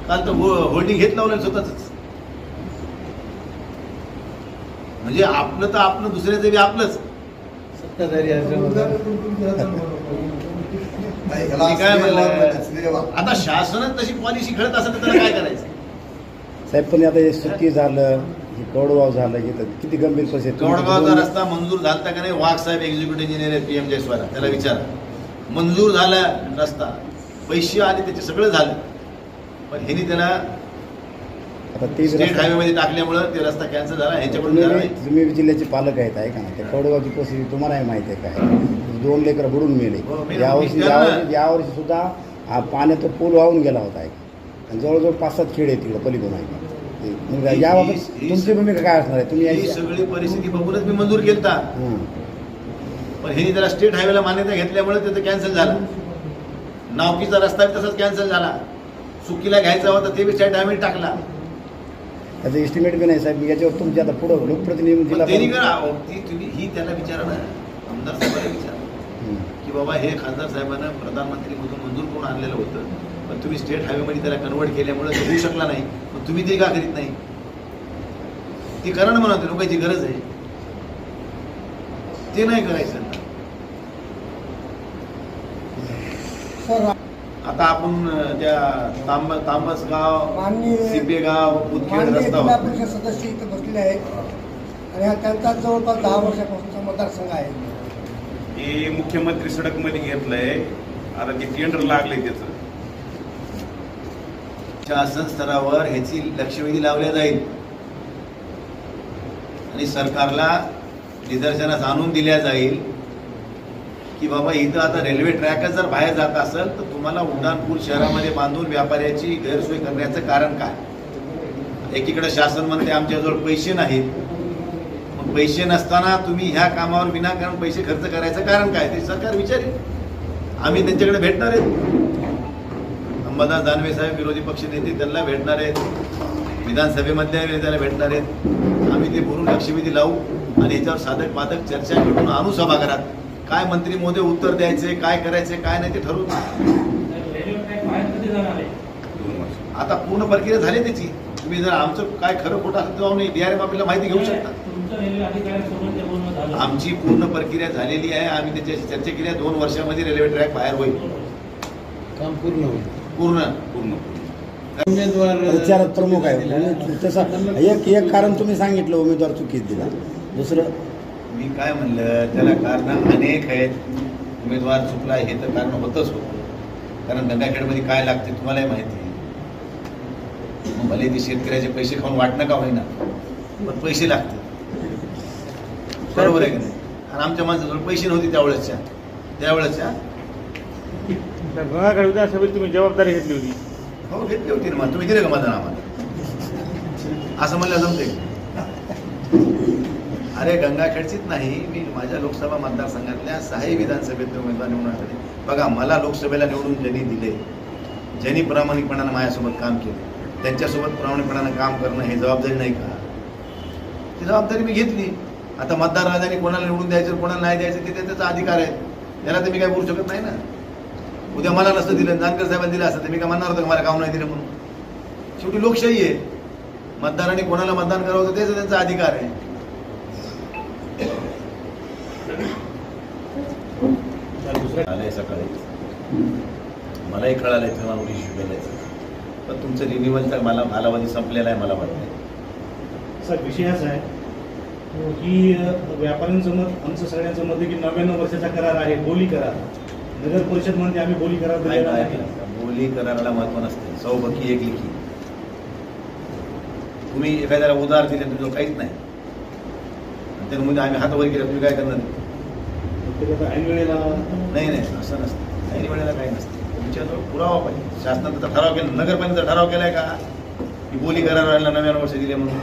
[SPEAKER 1] काल तर होल्डिंग घेत लावलं स्वतःच. म्हणजे आपलं तर आपलं, दुसऱ्याचं बी आपलंच.
[SPEAKER 6] सत्ताधारी
[SPEAKER 1] मी काय म्हणलं, आता शासनच तशी पॉलिसी खेळत असेल तर त्याला काय करायचं.
[SPEAKER 2] साहेब पण आता हे सुट्टी झालं, हे कौडगाव झालं, हे तर किती गंभीर परिस्थिती.
[SPEAKER 1] कौडगावचा रस्ता मंजूर झाला का नाही? वाघ साहेब एक्झिक्युटिव्ह इंजिनियर आहेत PM जयस्वाला, त्याला विचारा. मंजूर झाला रस्ता, पैसे आले, त्याचे सगळं झालं, पण ह्यांनी त्याला
[SPEAKER 2] आता ते
[SPEAKER 1] स्टेट हायवे मध्ये टाकल्यामुळं ते रस्ता कॅन्सल झाला. ह्याच्याकडून झाला नाही.
[SPEAKER 2] तुम्ही जिल्ह्याचे पालक आहेत आहे का ना, त्या कौडगावची परिस्थिती तुम्हालाही माहिती आहे काय. 2 लेकरं बुडून मेले.
[SPEAKER 1] हो, मेले.
[SPEAKER 2] यावर्षी सुद्धा हा पाण्यात पूल वाहून गेला होता आहे. आणि जवळजवळ 5-7 खेड आहेत तिकडे पलीकडून आहे. याबाबत तुमची भूमिका काय असणार आहे? तुम्ही
[SPEAKER 1] ही सगळी परिस्थिती बघूनच मी मंजूर केलता, पण ह्यांनी त्याला स्टेट हायवेला मान्यता घेतल्यामुळे त्याचं कॅन्सल झालं. नावकीचा रस्ता तसाच कॅन्सल झाला. सुकीला घ्यायचा होता ते बी स्टेट हायवे टाकला.
[SPEAKER 2] त्याचं एस्टिमेट बी नाही साहेब. याच्यावर तुमची आता पुढं लोकप्रतिनिधी
[SPEAKER 1] त्यांनी करा. तुम्ही ही त्याला विचारा ना, आमदार साहेबांना विचारा की बाबा हे खासदार साहेबांना प्रधानमंत्रीमधून मंजूर करून आणलेलं होतं, पण तुम्ही स्टेट हायवेमध्ये त्याला कन्वर्ट केल्यामुळे ते होऊ शकला नाही. मग तुम्ही ते का करीत नाही? ती करा ना म्हणा, लोकांची गरज आहे. ते नाही करायचं. आता आपण त्या तांबसगाव, सिपेगाव, उदखेड रस्ता
[SPEAKER 8] जिल्हा परिषद सदस्य इथे बसलेले आहेत आणि हा त्यांचा जवळपास 10 वर्षापासूनचा मतदारसंघ आहे.
[SPEAKER 4] हे मुख्यमंत्री सडक मध्ये घेतलंय. आता ते टेंडर लागलंय त्याचं.
[SPEAKER 1] शासन स्तरावर ह्याची लक्षवेधी लावल्या जाईल आणि सरकारला निदर्शनास आणून दिल्या जाईल की बाबा इथं आता रेल्वे ट्रॅकच जर बाहेर जात असेल तर तुम्हाला उड्डाणपूल शहरामध्ये बांधून व्यापाऱ्याची गैरसोय करण्याचं कारण काय. एकीकडे शासन म्हणते आमच्याजवळ पैसे नाहीत, मग पैसे नसताना तुम्ही ह्या कामावर विनाकारण पैसे खर्च करायचं कारण काय ते सरकार विचारेल. आम्ही त्यांच्याकडे भेटणार आहेत. अंबादास दानवे साहेब विरोधी पक्ष नेते त्यांना भेटणार आहेत, विधानसभेमधल्या नेत्याला भेटणार आहेत. आम्ही ते बोलून लक्षवेधी लावू आणि याच्यावर साधक बाधक चर्चा करून आणू सभागृहात. काय मंत्री महोदय उत्तर द्यायचे, काय करायचे, काय नाही ते ठरवू. आता पूर्ण प्रक्रिया झाली त्याची. तुम्ही जर आमचं काय खरं खोटं असेल तेव्हा DRM आपल्याला माहिती घेऊ शकता. आमची पूर्ण प्रक्रिया झालेली आहे. आम्ही त्याच्याशी चर्चा केली आहे. 2 वर्षामध्ये रेल्वे ट्रॅक बाहेर होईल.
[SPEAKER 6] काम पूर्ण होईल.
[SPEAKER 1] पूर्ण
[SPEAKER 6] उमेदवार
[SPEAKER 2] प्रचारात प्रमुख आहे. तसं एक कारण तुम्ही सांगितलं, उमेदवार चुकीत दिला. दुसरं
[SPEAKER 1] मी काय म्हणलं, त्याला कारण अनेक आहेत. उमेदवार चुकला हे तर कारण होतच होतं. कारण गंगाखेडमध्ये काय लागते तुम्हालाही माहिती आहे. मग भले ते शेतकऱ्याचे पैसे खाऊन वाटणं का होईना, पण पैसे लागते. बरोबर आहे की नाही? आणि आमच्या माणसाजवळ पैसे नव्हते त्यावेळेसच्या
[SPEAKER 7] गंगाखेड विधानसभेत तुम्ही जबाबदारी घेतली होती.
[SPEAKER 1] हो घेतली होती ना. मग तुम्ही दिलं का मतदान आम्हाला? असं म्हणलं जमते. अरे गंगाखेडचीच नाही, मी माझ्या लोकसभा मतदारसंघातल्या 6 विधानसभेतले उमेदवार निवडून आले. बघा, मला लोकसभेला निवडून ज्यांनी दिले, ज्यांनी प्रामाणिकपणानं माझ्यासोबत काम केलं, त्यांच्यासोबत प्रामाणिकपणानं काम करणं हे जबाबदारी नाही का? ती जबाबदारी मी घेतली. आता मतदार राजाने कोणाला निवडून द्यायचं कोणाला नाही द्यायचं ते त्याचा अधिकार आहे. त्याला तर मी काय बोलू शकत नाही ना. उद्या मला नसतं दिलं, जानकर साहेबांनी दिलं असतं तर मी काय म्हणणार होतं मला काम नाही दिलं म्हणून. शेवटी लोकशाही आहे. मतदारांनी कोणाला मतदान करावं होतं त्याचा त्यांचा अधिकार आहे. आलंय सकाळी मलाही कळालंय तेव्हा इश्यू केलायचं, पण तुमचं रिन्युअलचा मला कालावधी संपलेला आहे मला वाटतं.
[SPEAKER 7] सर विषय असा आहे की व्यापाऱ्यांचं मत, आमचं सगळ्यांचं मत आहे की 99 वर्षाचा करार आहे, बोली करार. नगर परिषद म्हणते आम्ही बोली करार दिलेला नाही.
[SPEAKER 1] बोली कराराला महत्व नसते. सौबकी एक लिखी. तुम्ही एखाद्याला उधार दिले तुमचं काहीच नाही, त्यामध्ये आम्ही हात वर केला, तुम्ही काय करणार?
[SPEAKER 7] ऐन वेळेला
[SPEAKER 1] नाही असं नसतं. ऐन वेळेला काही नसतं. तुमच्याजवळ पुरावा पाहिजे. शासनानं त्याचा ठराव केला, नगरपालिकेचा ठराव केलाय का की बोली कराराला 99 वर्ष दिले म्हणून?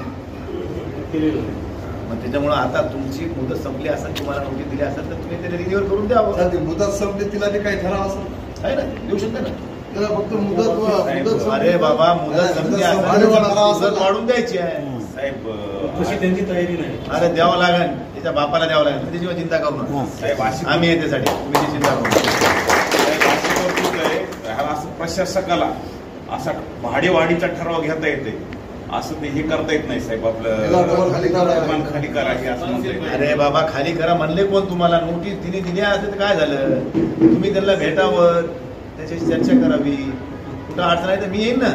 [SPEAKER 1] मग त्याच्यामुळे आता तुमची मुदत संपली असेल, तुम्हाला नोटीस दिली असेल तर तुम्ही त्याला रिन्युअल करून द्यावं.
[SPEAKER 3] मुदत संपली तिला बी काही ठराव असेल
[SPEAKER 1] आहे ना, देऊ शकता ना.
[SPEAKER 3] त्याला फक्त मुदत
[SPEAKER 1] अरे बाबा, मुदत संपली असेल मुदत वाढून द्यायची आहे.
[SPEAKER 4] साहेब
[SPEAKER 7] तशी त्यांची तयारी नाही.
[SPEAKER 1] अरे द्यावं लागेल, त्याच्या बापाला द्यावं लागेल, त्याची चिंता करू नका.
[SPEAKER 4] साहेब अशी
[SPEAKER 1] आम्ही आहे त्यासाठी, तुम्ही ती चिंता करू नका.
[SPEAKER 4] अशी तरतूद आहे, ह्याला असं प्रशासकाला असा भाडेवाढीचा ठराव घेता येते, असं ते हे करता येत नाही साहेब.
[SPEAKER 3] याला डबल खाली करा.
[SPEAKER 4] आपलं खाली करा हे असं म्हणता येत नाही.
[SPEAKER 1] अरे बाबा खाली करा म्हणले कोण तुम्हाला? नोटीस तिने दिल्या असते तर काय झालं? तुम्ही त्यांना भेटावं, त्याच्याशी चर्चा करावी. कुठं अडचण आहे तर मी येईन ना,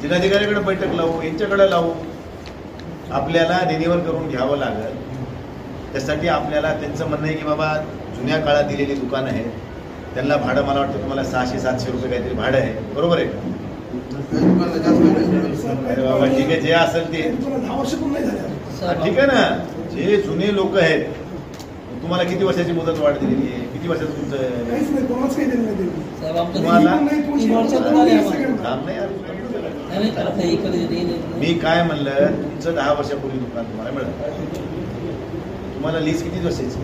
[SPEAKER 1] जिल्हाधिकाऱ्याकडे बैठक लावू, यांच्याकडे लावू. आपल्याला रिन्युअल करून घ्यावं लागेल. त्यासाठी आपल्याला त्यांचं म्हणणं आहे की बाबा जुन्या काळात दिलेली दुकानं आहेत, त्यांना भाडं मला वाटतं तुम्हाला 600-700 रुपये काहीतरी भाडं आहे, बरोबर आहे का? अरे बाबा ठीक आहे, जे असेल ते
[SPEAKER 8] 10 वर्ष पण नाही झाले.
[SPEAKER 1] हा, ठीक आहे ना. जे जुने लोक आहेत, तुम्हाला किती वर्षाची मुदत वाढ दिलेली आहे? किती वर्षाचं तुमचं
[SPEAKER 8] काहीच नाही, कोणाच काही दिलं नाही त्यांनी.
[SPEAKER 1] तुम्हाला
[SPEAKER 8] नाही, 3 वर्षात
[SPEAKER 1] काम नाही यार. मी काय म्हणलं, तुमचं 10 वर्षापूर्वी दुकान तुम्हाला मिळालं. तुम्हाला लीज किती वर्षाची?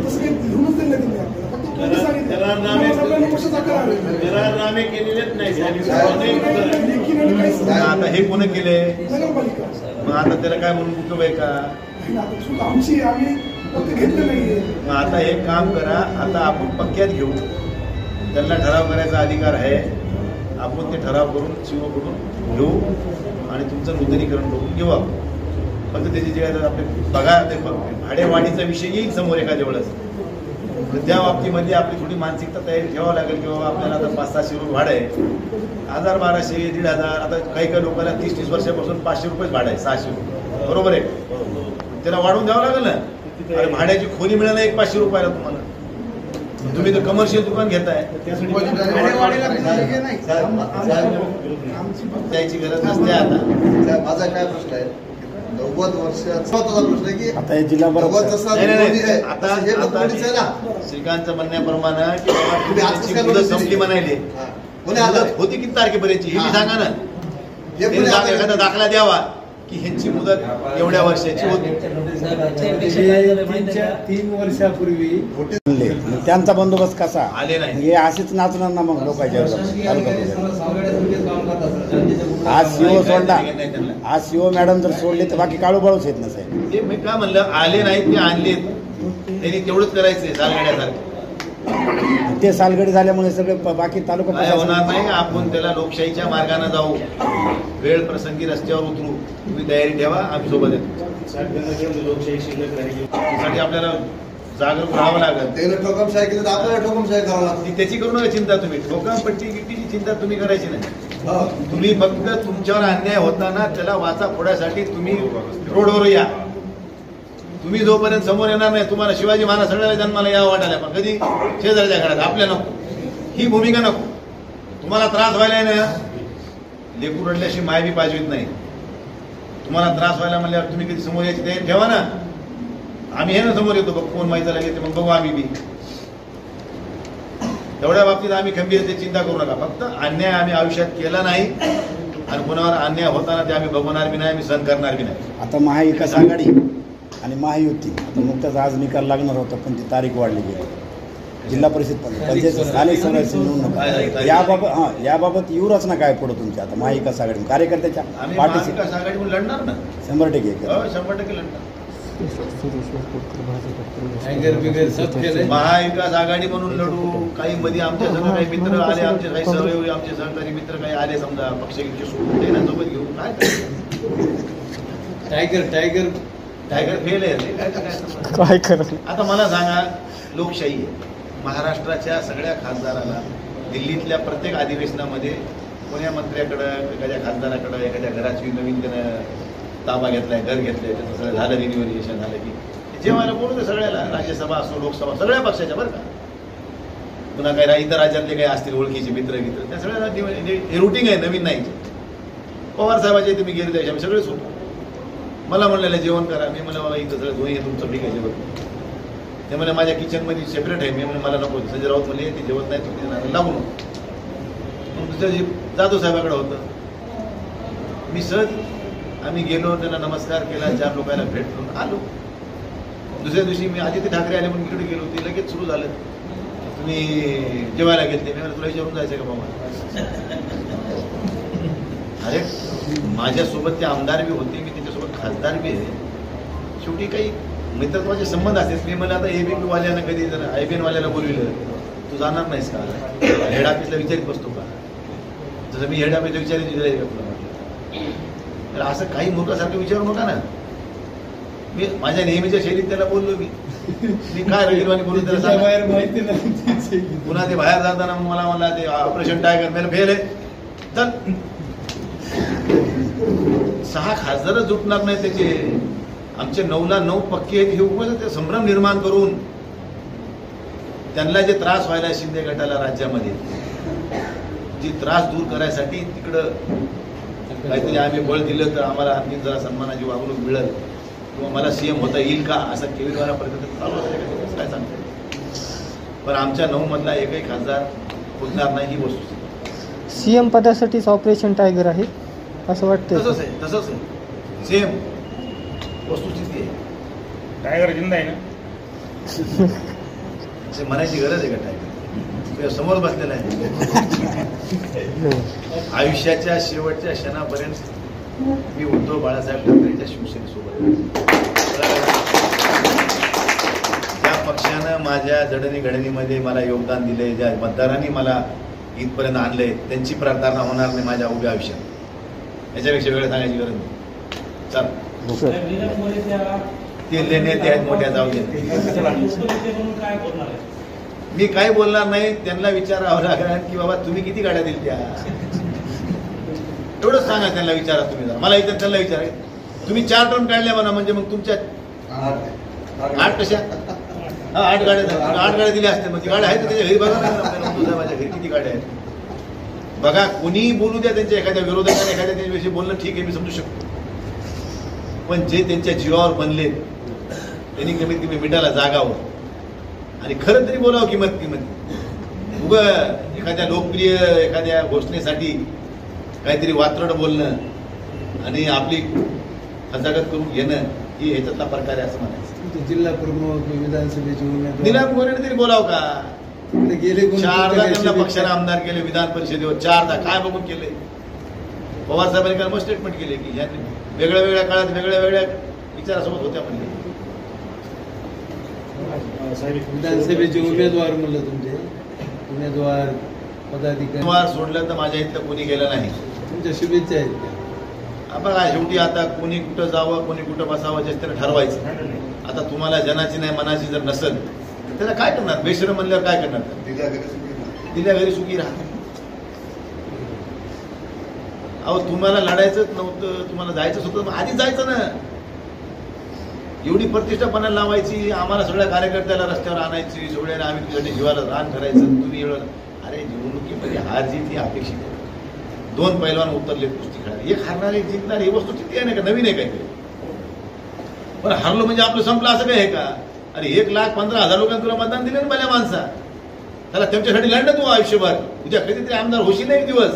[SPEAKER 8] तसं काही लिहूनच दिलं नाही त्यांनी आपल्याला. फक्त कोणी सांगितलं. आपल्याला वर्षाचा करावे.
[SPEAKER 1] करारनामे केलेलेच नाही.
[SPEAKER 8] लेखी नाही, काहीच नाही.
[SPEAKER 1] आता हे कोण केले?
[SPEAKER 8] नगरपालिका.
[SPEAKER 1] मग आता त्याला काय म्हणून उपयोग आहे का?
[SPEAKER 8] आणि आता सुद्धा आम्ही फक्त घेतलं नाहीये.
[SPEAKER 1] मग आता एक काम करा, आता आपण पक्क्यात घेऊ. त्यांना ठराव करायचा अधिकार आहे. आपण ते ठराव करून शिवकडून घेऊ आणि तुमचं नूतनीकरण करून घेऊ आपण. फक्त त्याची जे आपले बघा, ते भाडेवाढीचा विषय येईल समोर एखाद्या वेळेस. त्या बाबतीमध्ये आपली थोडी मानसिकता तयारी ठेवावं लागेल की बाबा आपल्याला आता 500-600 रुपये भाडं आहे. 1000-1200, 1500. आता काही काही लोकांना 30-30 वर्षापासून 500 रुपयेच भाडं आहे, 600 रुपये, बरोबर आहे. त्याला वाढवून द्यावं लागेल ना. अरे भाड्याची खोली मिळालं 100-500 रुपयाला तुम्हाला. तुम्ही तर कमर्शियल दुकान घेताय, त्याची गरज नसते. आता
[SPEAKER 3] माझा काय प्रश्न आहे, 90 वर्षाचा प्रश्न आहे की
[SPEAKER 2] आता हे जिल्हा बरोबर
[SPEAKER 3] नव्वद जसा
[SPEAKER 1] नाही, नाही,
[SPEAKER 3] मोदी आहे,
[SPEAKER 1] आता
[SPEAKER 3] हे पण मोदीच आहे ना.
[SPEAKER 1] श्रीकांतचं म्हणण्याप्रमाणे की बाबा
[SPEAKER 3] तुम्ही आज
[SPEAKER 1] त्यांची
[SPEAKER 3] कसं
[SPEAKER 1] मुदत
[SPEAKER 3] बोलत
[SPEAKER 1] संपली म्हणायली.
[SPEAKER 3] हा. कोणी आलं?
[SPEAKER 1] मुदत होती किती तारखेपर्यंतची हे मी
[SPEAKER 3] हा.
[SPEAKER 1] सांगा ना.
[SPEAKER 3] हे
[SPEAKER 1] त्यांनी
[SPEAKER 3] कोणी
[SPEAKER 1] एखादा
[SPEAKER 3] आलं?
[SPEAKER 1] दाखला द्यावा की ह्यांची मुदत एवढ्या वर्षाची होती.
[SPEAKER 6] 3 वर्षापूर्वी
[SPEAKER 2] म्हणले. मग त्यांचा बंदोबस्त कसा?
[SPEAKER 1] आले नाही.
[SPEAKER 2] हे असेच नाचणार ना मग लोकांच्या आज सीओ सोडला, आज सीओ मॅडम जर सोडले तर बाकी काळूबाळूच येत नसेल.
[SPEAKER 1] ते मी काय म्हणलं, आले नाहीत ते आणलेत, त्यांनी तेवढंच करायचंय सालगड्यासारखं.
[SPEAKER 2] ते सालगडी झाल्यामुळे सगळे बाकी तालुका
[SPEAKER 1] काय होणार नाही. आपण त्याला लोकशाहीच्या मार्गाने जाऊ, वेळ प्रसंगी रस्त्यावर उतरू. तुम्ही तयारी ठेवा, आम्ही सोबत येतो.
[SPEAKER 7] लोकशाही शिल्लक राहिली.
[SPEAKER 1] त्यासाठी आपल्याला जागरूक राहावं लागेल.
[SPEAKER 3] त्याला ठोकमशाही केली तर आपल्याला ठोकमशाही करावं लागते.
[SPEAKER 1] त्याची करू नका चिंता तुम्ही. ठोकापट्टी गिट्टीची चिंता तुम्ही करायची नाही.
[SPEAKER 3] हो.
[SPEAKER 1] तुम्ही फक्त तुमच्यावर अन्याय होताना त्याला वाचा फोडायसाठी तुम्ही रोडवर या. तुम्ही जोपर्यंत समोर येणार नाही, तुम्हाला शिवाजी महाराज सगळ्याला जन्माला यावं वाटायला, पण कधी शेजारच्या घरात आपल्या नको. ही भूमिका नको. तुम्हाला त्रास व्हायला ना, लेकरू रडल्याशी माय बी पाजवीत नाही. तुम्हाला त्रास व्हायला म्हणल्यावर तुम्ही कधी समोर यायची तयारी ठेवा ना. आम्ही हे ना समोर येतो, बघ कोण माहिती लागेल मग बघू आम्ही बी. तेवढ्या बाबतीत आम्ही खंबीरतेची चिंता करू नका. फक्त अन्याय आम्ही आयुष्यात केला नाही आणि कोणावर अन्याय होताना ते आम्ही बघवणार बी नाही, आम्ही सहन करणार बी नाही.
[SPEAKER 2] आता महाविकास आघाडी आणि महायुती आता नुकताच आज निकाल लागणार होता, पण ती तारीख वाढली गेली. जिल्हा परिषद पंचायत स्थानिक स्वराज्य निवडणूक याबाबत येऊच ना काय पुढे तुमच्या आता महाविकास आघाडी कार्यकर्त्याच्या
[SPEAKER 1] आम्ही
[SPEAKER 2] पाठीशी
[SPEAKER 1] महाविकास आघाडीवर लढणार ना.
[SPEAKER 2] 100%
[SPEAKER 1] हो, 100% लढणार.
[SPEAKER 6] सब केले.
[SPEAKER 1] महाविकास आघाडी म्हणून लढू. काही मध्ये आमच्या संघ काही मित्र आले, आमचे काही सहयोगी, आमचे सहकारी मित्र काही आले, समजा पक्षाचे सोडून ते ना सोबत घेऊन काय
[SPEAKER 6] टायगर
[SPEAKER 1] टायगर फेल आहे रे. काय
[SPEAKER 5] काय करत
[SPEAKER 1] आता मला सांगा, लोकशाही आहे. महाराष्ट्राच्या सगळ्या खासदाराला दिल्लीतल्या प्रत्येक अधिवेशनामध्ये कोण्या मंत्र्याकडं, एखाद्या खासदाराकडं, एखाद्या घराची नवीन त्यानं ताबा घेतलाय, घर घेतलंय, त्याचं सगळं झालं, रिन्युअलिएशन झालं की जेव्हा बोलतो सगळ्याला, राज्यसभा असो, लोकसभा, सगळ्या पक्षाच्या बरं का. पुन्हा काही इतर राज्यातले काही असतील ओळखीचे मित्र त्या सगळ्या रुटीन आहे, नवीन नाही. पवार साहेबाच्या इथे मी गेले त्याच्या आम्ही सगळेच होतो. मला म्हणलेलं जेवण करा. मी म्हणलं बाबा इथं सगळं दोन्ही तुमचं ठीक आहे जेवण. ते म्हणजे माझ्या किचनमध्ये सेपरेट आहे. मी म्हणजे मला नको. संजय राऊत म्हणले ते जेवत नाही, तुम्ही लागू नको. मग दुसऱ्या दिवशी जाधव साहेबाकडे होतं. मी सहज आम्ही गेलो, त्यांना नमस्कार केला, 4 लोकांना भेटलो, आलो. दुसऱ्या दिवशी मी आदित्य ठाकरे आले म्हणून इकडे गेलो. ते लगेच सुरू झालं, तुम्ही जेवायला गेलते. मी तुला विचारून जायचं का बाबा? अरे माझ्यासोबत ते आमदार बी होते, मी त्याच्यासोबत खासदार बी आहे. शेवटी काही मित्रत्वाचे संबंध असतात. मी मला आता एबीपी वाल्यानं कधी जर IBN वाल्याला बोलविलं, तू जाणार नाहीस का हेड ऑफिसला विचारित बसतो का? जसं मी हेड ऑफिसला विचारित का तुला म्हटलं. तर असं काही मूर्खासारखं विचारू नका ना. मी माझ्या नेहमीच्या शैलीत त्याला बोललो. मी काय रविवारी बोलून त्याला सांग.
[SPEAKER 6] माहिती नाही
[SPEAKER 1] पुन्हा ते बाहेर जाताना मला म्हणला ते ऑपरेशन टायगर मला फेल आहे. तर 6 खासदारच जुटणार नाही त्याचे. आमचे 9ला 9 पक्के आहेत. हे उगाच ते संभ्रम निर्माण करून त्यांना जे त्रास व्हायला शिंदे गटाला राज्यामध्ये, जी त्रास दूर करायसाठी तिकडं काहीतरी आम्ही बळ दिलं तर आम्हाला आणखी जरा सन्मानाची वागणूक मिळेल किंवा मला CM होता येईल का, असा केविलवारापर्यंत चालू असेल काय सांगतो. पण आमच्या 9 मधला एकही खासदार फुटणार नाही ही वस्तू.
[SPEAKER 5] CM पदासाठीच ऑपरेशन टायगर आहे असं वाटतं.
[SPEAKER 1] तसंच आहे सेम वस्तुस्थिती आहे.
[SPEAKER 4] टायगर जिंदा आहे ना,
[SPEAKER 1] ते म्हणायची गरज आहे का टायगर? तुझ्या समोर बसलेला आहे. आयुष्याच्या शेवटच्या क्षणापर्यंत मी उद्धव बाळासाहेब ठाकरेंच्या शिवसेनेसोबत, ज्या पक्षानं माझ्या जडणीघडणीमध्ये मला योगदान दिले, ज्या मतदारांनी मला इथपर्यंत आणले, त्यांची प्रतारणा होणार नाही माझ्या उभ्या आयुष्यात. याच्यापेक्षा वेगळं सांगायची गरज नाही. चल ते नेते आहेत मोठ्या जाऊ दे. मी काय बोलणार नाही. त्यांना विचारावं लागणार की बाबा तुम्ही किती गाड्या दिल त्या, एवढंच सांगा. त्यांना विचारा तुम्ही जरा. मला इथं त्यांना विचारा तुम्ही 4 टर्म काढल्या म्हणा, म्हणजे मग तुमच्या 8 कशा? 8 गाड्या 8 गाड्या दिल्या असते. मग ती गाड्या आहेत त्याच्या घरी बघा ना, माझ्या घरी किती गाड्या आहेत बघा. कोणीही बोलू द्या, त्यांच्या एखाद्या विरोधकाने एखाद्या त्यांच्याविषयी बोलणं ठीक आहे, मी समजू शकतो. पण जे त्यांच्या जीवावर बनले त्यांनी कमीत कमी मिटायला जागावं आणि खरं तरी बोलावं किंमत. उगा एखाद्या लोकप्रिय एखाद्या घोषणेसाठी काहीतरी वात्रट बोलणं आणि आपली हजागत करून घेणं ही ह्याच्यातला प्रकार आहे असं म्हणायचं.
[SPEAKER 6] जिल्हा प्रमुख विधानसभेचे उमेदवार
[SPEAKER 1] दिलीप गोरेने तरी बोलाव का?
[SPEAKER 6] गेले
[SPEAKER 1] 4दा त्यांना पक्षाने आमदार केले विधान परिषदेवर. 4दा काय बघून केले? पवार साहेबांनी काल मग स्टेटमेंट केले की ह्या वेगळ्या वेगळ्या काळात वेगळ्या वेगळ्या विचारासोबत होत्या म्हणजे.
[SPEAKER 6] विधानसभेचे उमेदवार म्हणलं तुमचे उमेदवार पदाधिकारी
[SPEAKER 1] सोडलं तर माझ्या इथलं कोणी गेलं नाही.
[SPEAKER 6] तुमच्या शुभेच्छा आहेत.
[SPEAKER 1] बघा शेवटी आता कोणी कुठं जावं कोणी कुठं बसावं जे त्याला ठरवायचं. आता तुम्हाला जनाची नाही मनाची जर नसेल तर त्याला काय करणार? बेशरम म्हणल्यावर काय करणार? दिल्या घरी सुखी राहते. अहो तुम्हाला लढायचंच नव्हतं, तुम्हाला जायचंच होतं, मग आधी जायचं ना. एवढी प्रतिष्ठापणाला लावायची, आम्हाला सगळ्या कार्यकर्त्याला रस्त्यावर आणायची, सगळ्यांना आम्ही तुझ्यासाठी जीवाला रान करायचं. तुम्ही एवढं अरे निवडणुकीमध्ये हार जीत ही अपेक्षित आहे. 2 पैलवान उतरले कुस्ती खेळायला, एक हारणार एक जिंकणार, ही वस्तू किती आहे ना का नवीन आहे काहीतरी. पण हारलो म्हणजे आपलं संपलं असं काय आहे का? अरे 1,15,000 लोकांनी तुला मतदान दिलं ना भल्या माणसा, त्याला त्यांच्यासाठी लढणं तू आयुष्यभर. उद्या कधीतरी आमदार होशील ना एक दिवस,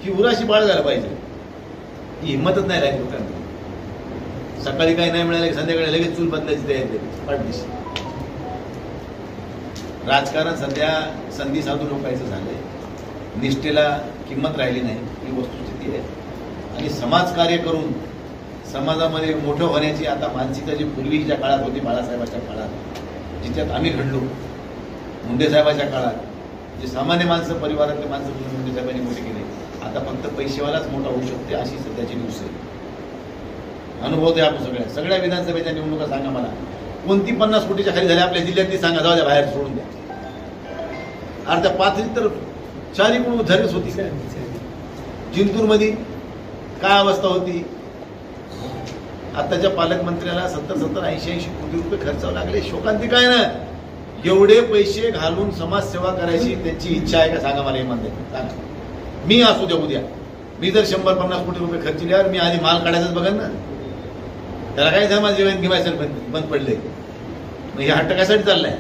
[SPEAKER 1] ही उराशी बाळ झाला पाहिजे. ही हिंमतच नाही राहिली लोकांना. सकाळी काही नाही मिळालं की संध्याकाळी लगेच चूल बदलायची तयारी पाठदिशी. राजकारण सध्या संधी साधू लोकांचं झालंय. निष्ठेला किंमत राहिली नाही ही वस्तुस्थिती आहे. आणि समाजकार्य करून समाजामध्ये मोठं होण्याची आता मानसिकता जी पूर्वीच्या काळात होती, बाळासाहेबांच्या काळात, जिच्यात आम्ही घडलो, मुंडेसाहेबांच्या काळात जे सामान्य माणसं परिवारातले माणसं मुंडेसाहेबांनी मोठे केले, आता फक्त पैसेवालाच मोठा होऊ शकते अशी सध्याची न्यूज आहे. अनुभव द्या आपण सगळ्या विधानसभेच्या निवडणुका सांगा मला. कोणती 50 कोटीच्या खाली झाली आपल्या जिल्ह्यात ती सांगा, जाऊ द्या बाहेर सोडून द्या. अर्ध्या पाथरीत तर 4 कोण झालीच होती. जिंतूरमध्ये काय अवस्था होती? आताच्या पालकमंत्र्याला 70-80 कोटी रुपये खर्चावं लागले. शोकांतिक आहे ना. एवढे पैसे घालून समाजसेवा करायची त्यांची इच्छा आहे का सांगा मला इमानदारी सांगा. मी असू द्या उद्या मी जर 100-50 कोटी रुपये खर्चल्यावर मी आधी माल काढायचाच बघा ना. त्याला काय समाज जेवण घेवायचं बंद पडले. मग हे हट्ट कशासाठी चाललाय?